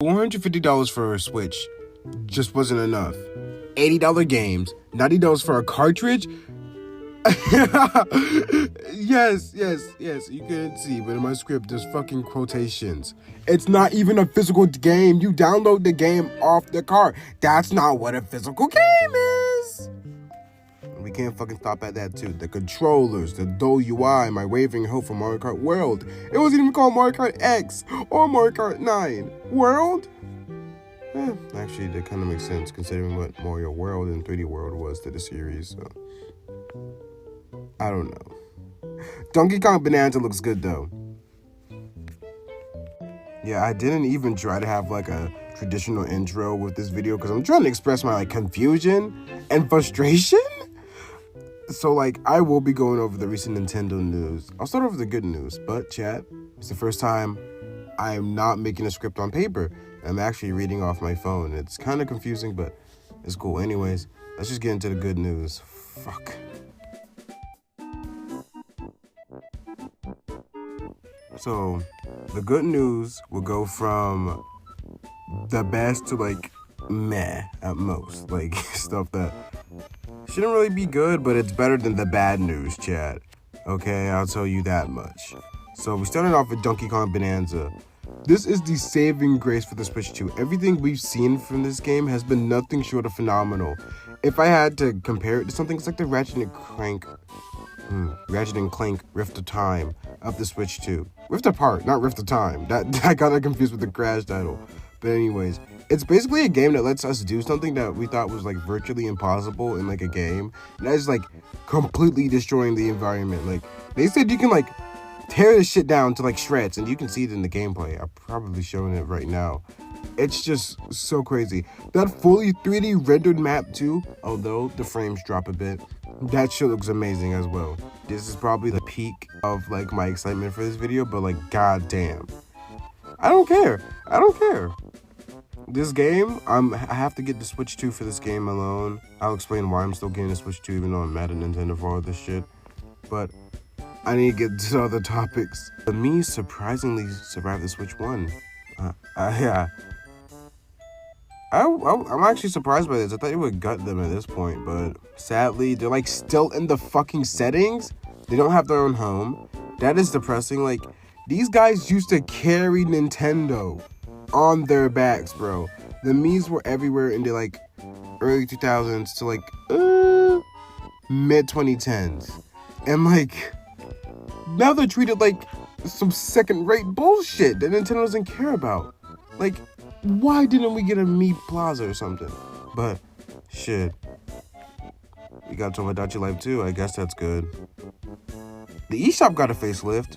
$450 for a Switch just wasn't enough. $80 games, $90 for a cartridge. Yes, you couldn't see, but in my script there's fucking quotations. It's not even a physical game. You download the game off the cart. That's not what a physical game is. We can't fucking stop at that too. The controllers, the dull UI, my waving hope for Mario Kart World. It wasn't even called Mario Kart X or Mario Kart 9. World? Actually, that kind of makes sense considering what Mario World and 3D World was to the series, so I don't know. Donkey Kong Bonanza looks good though. Yeah, I didn't even try to have like a traditional intro with this video because I'm trying to express my like confusion and frustration. So like I will be going over the recent Nintendo news. I'll start off with the good news, but chat, it's the first time I'm not making a script on paper. I'm actually reading off my phone. It's kind of confusing, but it's cool. Anyways, let's just get into the good news. Fuck. So, the good news will go from the best to like meh at most. Like stuff that shouldn't really be good, but it's better than the bad news, chat. Okay, I'll tell you that much. So we started off with Donkey Kong Bonanza. This is the saving grace for the Switch 2. Everything we've seen from this game has been nothing short of phenomenal. If I had to compare it to something, it's like the Ratchet and Clank Rift of Time of the Switch 2. Rift Apart, not Rift of Time. That I got confused with the Crash title. But anyways, it's basically a game that lets us do something that we thought was like virtually impossible in like a game. And that is like completely destroying the environment. Like they said you can like tear this shit down to like shreds, and you can see it in the gameplay. I'm probably showing it right now. It's just so crazy. That fully 3D rendered map too, although the frames drop a bit, that shit looks amazing as well. This is probably the peak of like my excitement for this video, but like goddamn, I don't care. This game, I have to get the Switch 2 for this game alone. I'll explain why I'm still getting the Switch 2 even though I'm mad at Nintendo for all this shit. But I need to get to other topics. The me surprisingly survived the Switch 1. Yeah. I'm actually surprised by this. I thought you would gut them at this point, but sadly, they're like still in the fucking settings. They don't have their own home. That is depressing. Like, these guys used to carry Nintendo on their backs, bro. The Mii's were everywhere in the like early 2000s to like mid 2010s. And like, now they're treated like some second-rate bullshit that Nintendo doesn't care about. Like, why didn't we get a Mii Plaza or something? But, shit. We got Tomodachi Life too. I guess that's good. The eShop got a facelift.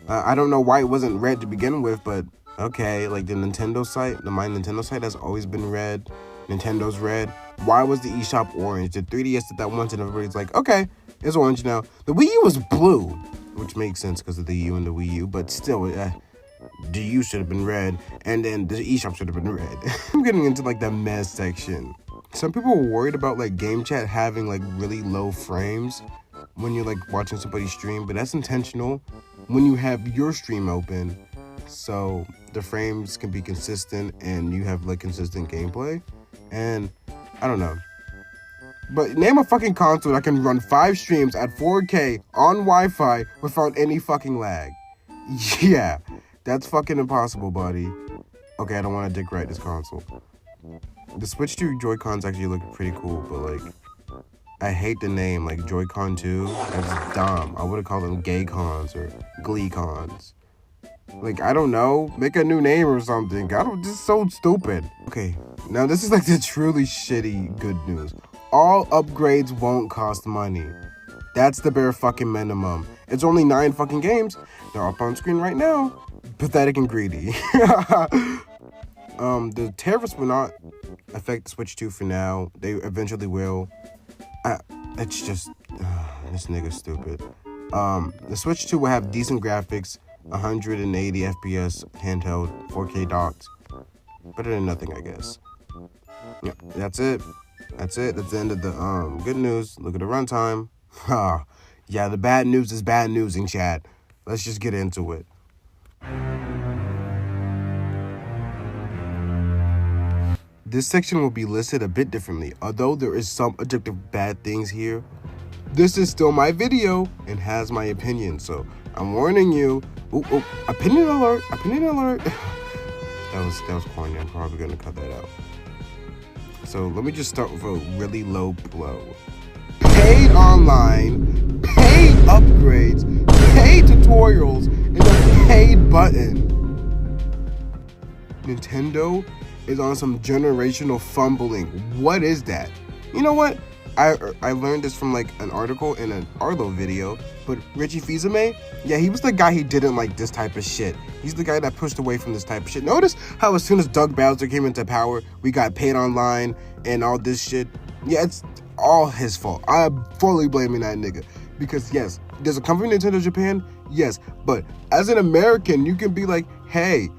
I don't know why it wasn't red to begin with, but okay. Like, the Nintendo site, the My Nintendo site has always been red. Nintendo's red. Why was the eShop orange? The 3DS did that once and everybody's like, okay, it's orange now. The Wii U was blue, which makes sense because of the U and the Wii U, but still, the U should have been red, and then the eShop should have been red. I'm getting into like the mess section. Some people were worried about like game chat having like really low frames when you're like watching somebody stream, but that's intentional when you have your stream open, so the frames can be consistent and you have like consistent gameplay. And I don't know, but name a fucking console that can run 5 streams at 4K on Wi-Fi without any fucking lag. Yeah, that's fucking impossible, buddy. Okay, I don't want to dick right this console. The Switch 2 Joy-Cons actually look pretty cool, but like, I hate the name, like Joy-Con 2. That's dumb. I would have called them Gay-Cons or Glee-Cons. Like, I don't know. Make a new name or something. This is so stupid. Okay, now this is like the truly shitty good news. All upgrades won't cost money. That's the bare fucking minimum. It's only 9 fucking games. They're up on screen right now. Pathetic and greedy. The tariffs will not affect the Switch 2 for now. They eventually will. It's just, this nigga's stupid. The Switch 2 will have decent graphics, 180 FPS handheld, 4K docked. Better than nothing, I guess. Yeah, that's it. That's the end of the good news. Look at the runtime. Yeah, the bad news is bad news in chat. Let's just get into it. This section will be listed a bit differently. Although there is some objective bad things here, this is still my video and has my opinion, so I'm warning you. Ooh, opinion alert, opinion alert. that was corny. I'm probably gonna cut that out. So let me just start with a really low blow. Paid online, paid upgrades, paid tutorials, and a paid button. Nintendo is on some generational fumbling. What is that? You know what? I learned this from like an article in an Arlo video, but Richie Fils-Aimé, yeah, he was the guy who didn't like this type of shit. He's the guy that pushed away from this type of shit. Notice how as soon as Doug Bowser came into power, we got paid online and all this shit. Yeah, it's all his fault. I'm fully blaming that nigga. Because yes, there's a company, Nintendo Japan, yes, but as an American, you can be like, hey,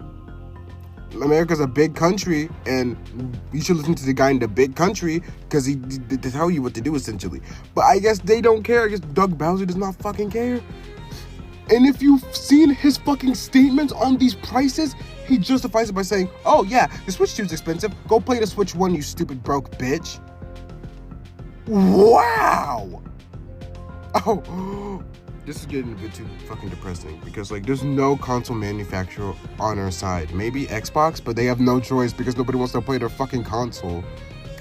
America's a big country, and you should listen to the guy in the big country because he to tell you what to do, essentially. But I guess they don't care. I guess Doug Bowser does not fucking care. And if you've seen his fucking statements on these prices, he justifies it by saying, oh yeah, the Switch 2 is expensive. Go play the Switch 1, you stupid broke bitch. Wow. Oh, this is getting a bit too fucking depressing because like there's no console manufacturer on our side. Maybe Xbox, but they have no choice because nobody wants to play their fucking console.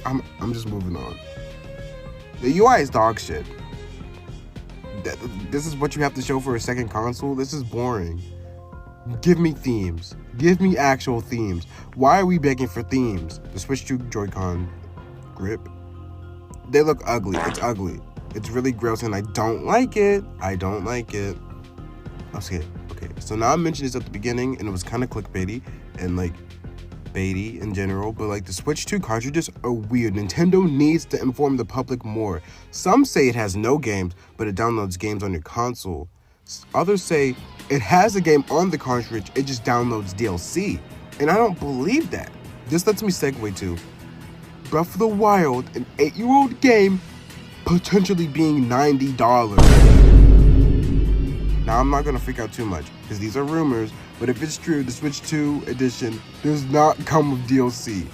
I'm just moving on. The UI is dog shit. This is what you have to show for a second console? This is boring. Give me themes. Give me actual themes. Why are we begging for themes? The Switch 2 Joy-Con grip. They look ugly. It's ugly. It's really gross and I don't like it. I don't like it. Okay. So now I mentioned this at the beginning and it was kind of clickbaity and like baity in general, but like the Switch 2 cartridges are weird. Nintendo needs to inform the public more. Some say it has no games, but it downloads games on your console. Others say it has a game on the cartridge, it just downloads DLC. And I don't believe that. This lets me segue to Breath of the Wild, an 8-year-old game, potentially being $90. Now I'm not gonna freak out too much because these are rumors, but if it's true, the Switch 2 edition does not come with DLC.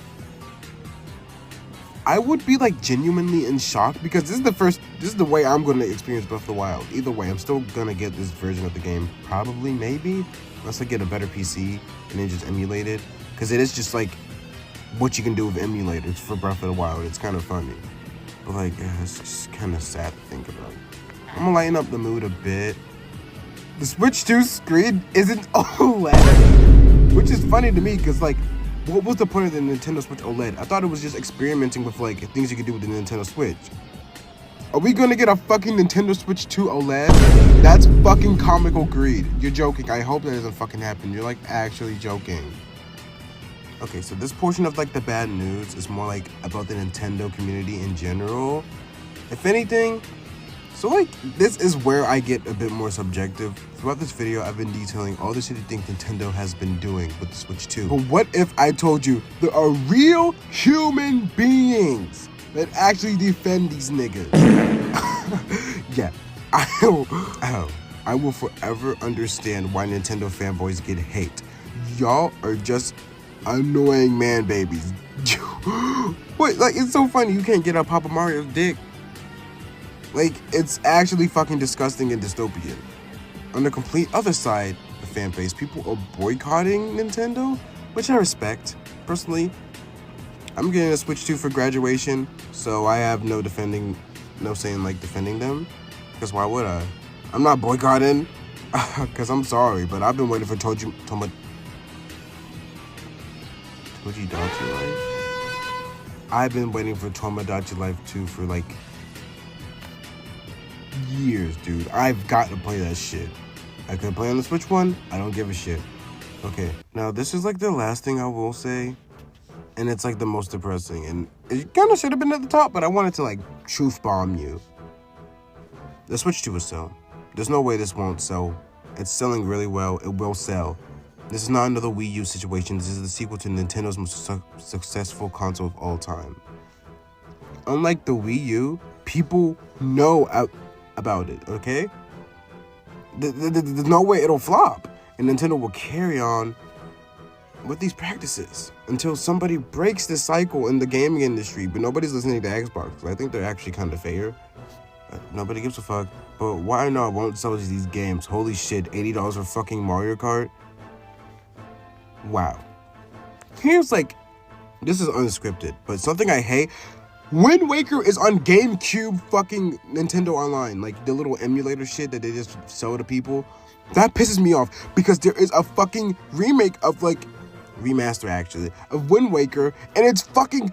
I would be like genuinely in shock because this is the way I'm gonna experience Breath of the Wild. Either way, I'm still gonna get this version of the game, probably, maybe, unless I get a better PC and then just emulate it, because it is just like what you can do with emulators for Breath of the Wild. It's kind of funny. But like, it's just kind of sad to think about. I'm gonna lighten up the mood a bit. The Switch 2 screen isn't OLED, which is funny to me because like, what was the point of the Nintendo Switch OLED? I thought it was just experimenting with like things you could do with the Nintendo Switch. Are we gonna get a fucking Nintendo Switch 2 OLED? That's fucking comical greed. You're joking. I hope that doesn't fucking happen. You're like actually joking. Okay, so this portion of like the bad news is more like about the Nintendo community in general. If anything, so like this is where I get a bit more subjective. Throughout this video, I've been detailing all the shitty things Nintendo has been doing with the Switch 2. But what if I told you there are real human beings that actually defend these niggas? Yeah, I will forever understand why Nintendo fanboys get hate. Y'all are just annoying man babies. Wait, like it's so funny you can't get up Papa Mario's dick. Like it's actually fucking disgusting and dystopian. On the complete other side, the fan base, people are boycotting Nintendo, which I respect. Personally, I'm getting a Switch 2 for graduation, so I have no saying like defending them. Because why would I? I'm not boycotting. Because I'm sorry, but I've been waiting for Tomodachi Life? I've been waiting for Tomodachi Life 2 for like years, dude. I've got to play that shit. I could play on the Switch 1. I don't give a shit. Okay, now this is like the last thing I will say, and it's like the most depressing, and it kind of should have been at the top, but I wanted to like truth bomb you. The Switch 2 will sell. There's no way this won't sell. It's selling really well. It will sell. This is not another Wii U situation. This is the sequel to Nintendo's most successful console of all time. Unlike the Wii U, people know about it, okay? There's no way it'll flop. And Nintendo will carry on with these practices until somebody breaks the cycle in the gaming industry. But nobody's listening to Xbox. I think they're actually kind of fair. Nobody gives a fuck. But why not won't sell these games? Holy shit, $80 for fucking Mario Kart? Wow. Here's like, this is unscripted, but something I hate. Wind Waker is on GameCube fucking Nintendo Online. Like the little emulator shit that they just sell to people. That pisses me off because there is a fucking remake of like, remaster actually, of Wind Waker, and it's fucking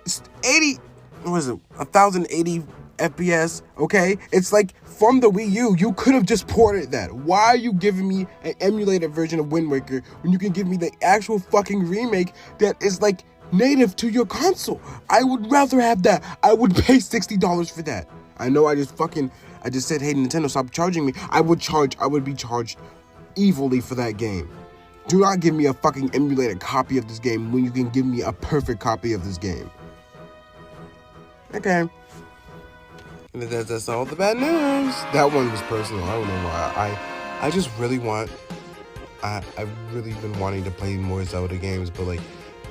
1080 FPS, okay? It's like from the Wii U. You could have just ported that. Why are you giving me an emulated version of Wind Waker when you can give me the actual fucking remake that is like native to your console? I would rather have that. I would pay $60 for that. I know I just said, hey, Nintendo, stop charging me. I would be charged evilly for that game. Do not give me a fucking emulated copy of this game when you can give me a perfect copy of this game. Okay. And that's all the bad news. That one was personal. I don't know why. I just really want... I've really been wanting to play more Zelda games, but like,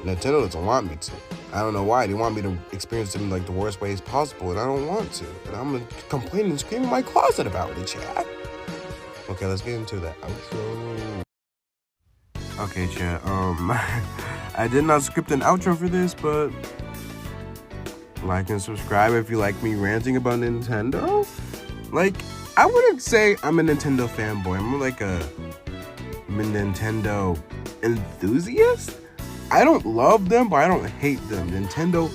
Nintendo doesn't want me to. I don't know why. They want me to experience them in like the worst ways possible, and I don't want to. And I'm gonna complain and scream in my closet about it, chat. Okay, let's get into that outro. Okay, chat. I did not script an outro for this, but like and subscribe if you like me ranting about Nintendo. Like, I wouldn't say I'm a Nintendo fanboy. I'm more like a Nintendo enthusiast. I don't love them, but I don't hate them. Nintendo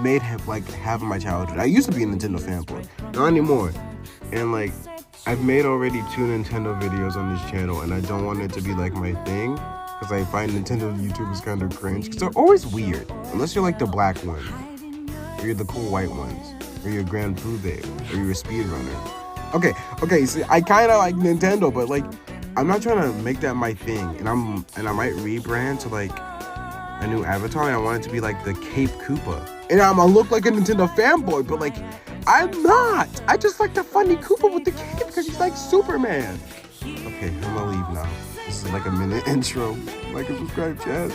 made half of my childhood. I used to be a Nintendo fanboy, not anymore. And like, I've made already 2 Nintendo videos on this channel, and I don't want it to be like my thing, because I find Nintendo YouTubers kind of cringe, because they're always weird, unless you're like the black ones, or you're the cool white ones, or you're Grand Prouvé, or you're a speedrunner. Okay, see, I kind of like Nintendo, but like, I'm not trying to make that my thing, and I might rebrand to like a new avatar, and I want it to be like the Cape Koopa, and I'm gonna look like a Nintendo fanboy, but like, I'm not. I just like the funny Koopa with the cape because he's like Superman. Okay, I'm gonna leave now. This is like a minute intro. Like and subscribe, chat.